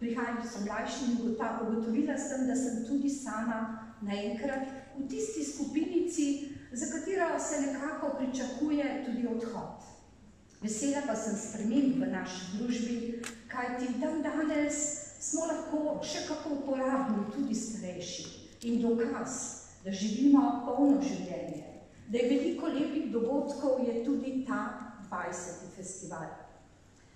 prihajali so mlajši in ugotovila sem, da sem tudi sama naenkrat v tisti skupinici, za katero se nekako pričakuje tudi odhod. Vesela pa sem sprememb v naši družbi, kajti danes smo lahko še kako uporabni tudi starejši in dokaz, da živimo polno življenje, da je veliko lepih dogodkov, je tudi ta 20. festival.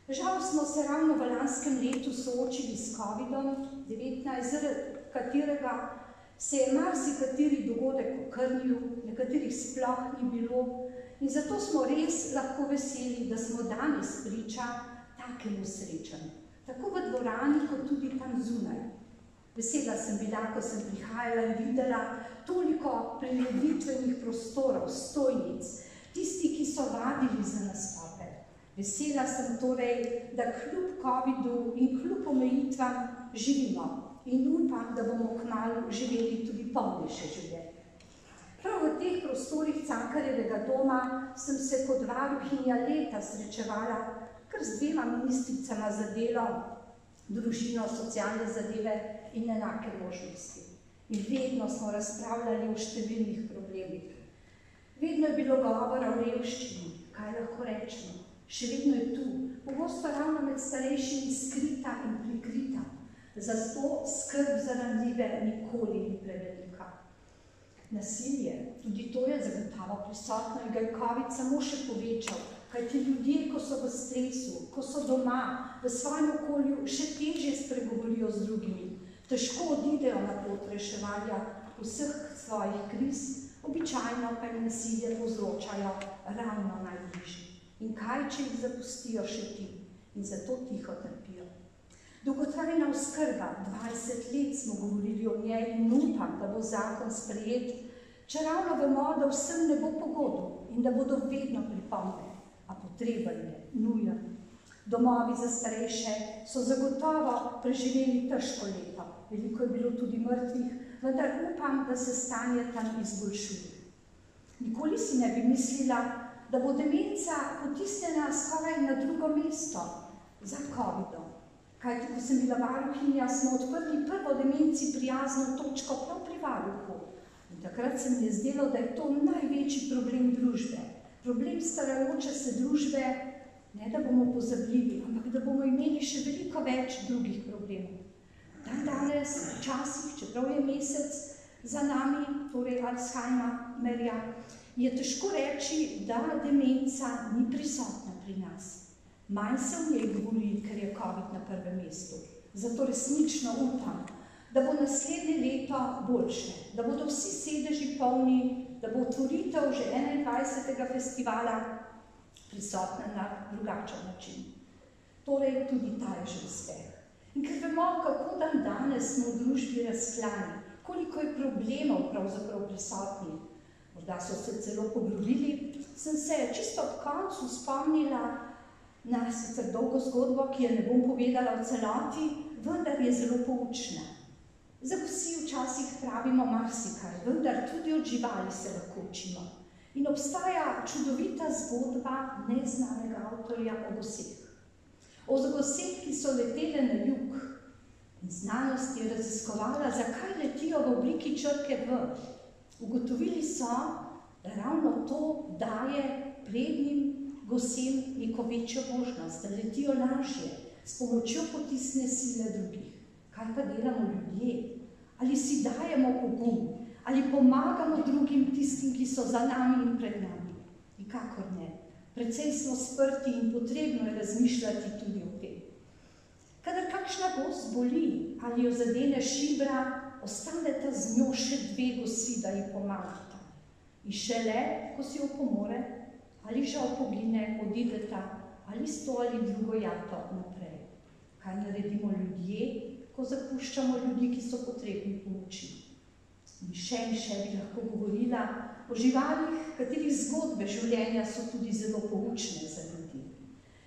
Žal smo se ravno v lanskem letu soočili s COVID-19, zaradi katerega se je marsikateri dogodek okrnil, nekaterih sploh ni bilo in zato smo res lahko veseli, da smo danes priča takemu srečanju, tako v dvorani kot tudi tam zunaj. Vesela sem bila, ko sem prihajala in videla toliko prireditvenih prostorov, stojnic, tisti, ki so vadili za nastope. Vesela sem torej, da kljub COVID-u in kljub omejitvam živimo in upam, da bomo kmalu živeli tudi polnejše življenje. Prav v teh prostorih Cankarjevega doma sem se kot varuhinja leta srečevala kar z dvema ministricama za delo, družino, socialne zadeve in enake možnosti. In vedno smo razpravljali o številnih problemih. Vedno je bilo govora o revščini, kaj lahko rečemo. Še vedno je tu, pogosto ravno med starejšimi skrita in prikrita. Zato skrb za ranljive nikoli ni prevelika. Nasilje, tudi to je zagotovo prisotno in ga je COVID samo še povečal, kajti ljudje, ko so v stresu, ko so doma, v svojem okolju, še težje spregovorijo z drugimi, težko odidejo na pot reševanja vseh svojih kriz, običajno pa jim nasilje povzročajo ravno najbližji. In kaj, če jih zapustijo še ti in zato tiho trpijo. Dolgotrajna oskrba, 20 let smo govorili o njej in upam, da bo zakon sprejet, če ravno vemo, da vsem ne bo pogodu in da bodo vedno pripombe, a potreben je, nujen. Domovi za starejše so zagotovo preživeli težko leto, veliko je bilo tudi mrtvih, vendar upam, da se stanje tam izboljšuje. Nikoli si ne bi mislila, da bo demenca potisnjena skoraj na drugo mesto za COVID-om. Kajti, ko sem bila varuhinja, smo odprli prvo demenci prijazno točko prav pri varuhu. In takrat se mi je zdelo, da je to največji problem družbe. Problem starajoče se družbe, ne da bomo pozabili, ampak da bomo imeli še veliko več drugih problemov. Danes, včasih, čeprav je mesec za nami, torej Alzheimerja, je težko reči, da demenca ni prisotna pri nas. Manj se v njej govori, ker je COVID na prvem mestu. Zato resnično upam, da bo naslednje leto boljše, da bodo vsi sedeži polni, da bo otvoritev že 21. festivala prisotna na drugačen način. Torej, tudi ta je že uspeh. In ker vemo, kako danes smo v družbi razklani, koliko je problemov pravzaprav prisotni, morda so se celo poglobili, sem se čisto ob koncu spomnila na sicer dolgo zgodbo, ki je ne bom povedala v celoti, vendar je zelo poučna. Za vsi včasih pravimo marsikaj, vendar tudi od živali se lahko učimo. In obstaja čudovita zgodba neznanega avtorja o goseh. O goseh, ki so letele na jug. In znanost je raziskovala, zakaj letijo v obliki črke V. Ugotovili so, da ravno to daje prednjim gosem neko večjo možnost, da letijo lažje, s pomočjo potisne sile drugih. Kaj pa delamo ljudje? Ali si dajemo pogum? Ali pomagamo drugim tistim, ki so za nami in pred nami? Nikakor ne. Precej smo sprti in potrebno je razmišljati tudi o tem. Kadar kakšna gos boli ali jo zadene šibra, ostaneta z njo še 2 gosi, da ji pomagata. In šele, ko si jo pomore, ali žal pogine, odideta ali s to ali drugo jato naprej. Kaj naredimo ljudje, ko zapuščamo ljudi, ki so potrebni pomoči? In še bi lahko govorila o živalih, katerih zgodbe življenja so tudi zelo poučne za ljudi.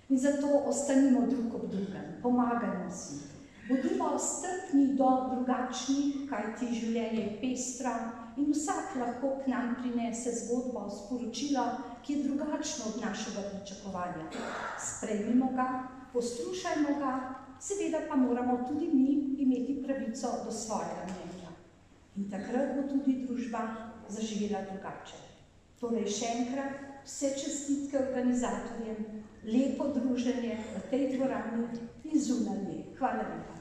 In zato ostanimo drug ob drugem, pomagajmo si. Bodimo strpni do drugačnih, kajti življenje je pestro in vsak lahko k nam prinese zgodbo, sporočilo, ki je drugačno od našega pričakovanja. Sprejmimo ga, poslušajmo ga seveda pa moramo tudi mi imeti pravico do svojega mnenja. In takrat bo tudi družba zaživela drugače. Torej, še enkrat, vse čestitke organizatorjem, lepo druženje v tej dvorani in zunaj nje. Hvala lepa.